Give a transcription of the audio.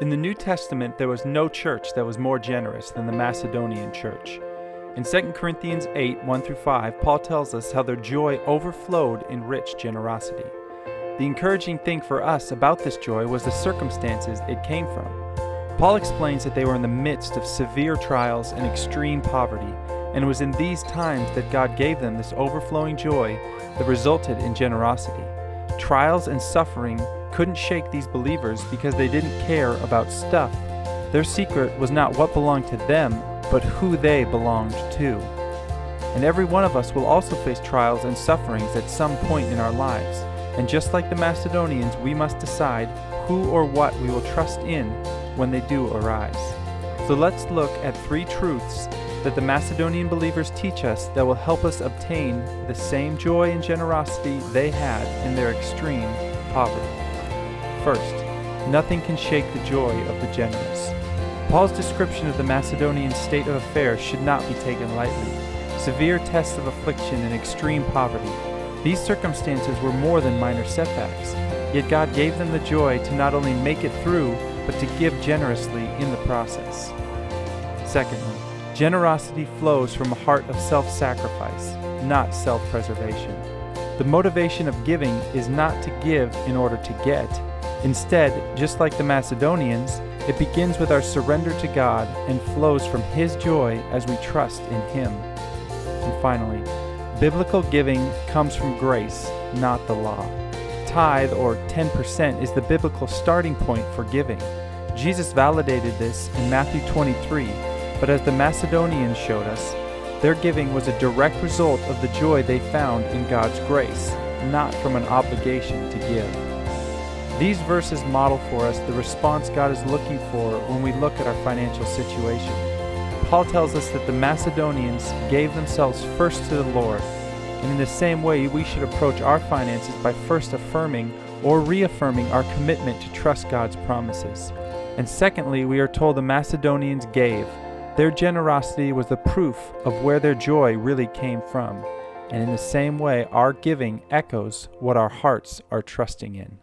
In the New Testament, there was no church that was more generous than the Macedonian church. In 2 Corinthians 8, 1-5, Paul tells us how their joy overflowed in rich generosity. The encouraging thing for us about this joy was the circumstances it came from. Paul explains that they were in the midst of severe trials and extreme poverty, and it was in these times that God gave them this overflowing joy that resulted in generosity. Trials and suffering couldn't shake these believers because they didn't care about stuff. Their secret was not what belonged to them, but who they belonged to. And every one of us will also face trials and sufferings at some point in our lives. And just like the Macedonians, we must decide who or what we will trust in when they do arise. So let's look at 3 truths that the Macedonian believers teach us that will help us obtain the same joy and generosity they had in their extreme poverty. First, nothing can shake the joy of the generous. Paul's description of the Macedonian state of affairs should not be taken lightly. Severe tests of affliction and extreme poverty. These circumstances were more than minor setbacks, yet God gave them the joy to not only make it through, but to give generously in the process. Secondly, generosity flows from a heart of self-sacrifice, not self-preservation. The motivation of giving is not to give in order to get. Instead, just like the Macedonians, it begins with our surrender to God and flows from His joy as we trust in Him. And finally, biblical giving comes from grace, not the law. Tithe, or 10%, is the biblical starting point for giving. Jesus validated this in Matthew 23, but as the Macedonians showed us, their giving was a direct result of the joy they found in God's grace, not from an obligation to give. These verses model for us the response God is looking for when we look at our financial situation. Paul tells us that the Macedonians gave themselves first to the Lord, and in the same way we should approach our finances by first affirming or reaffirming our commitment to trust God's promises. And secondly, we are told the Macedonians gave. Their generosity was the proof of where their joy really came from. And in the same way, our giving echoes what our hearts are trusting in.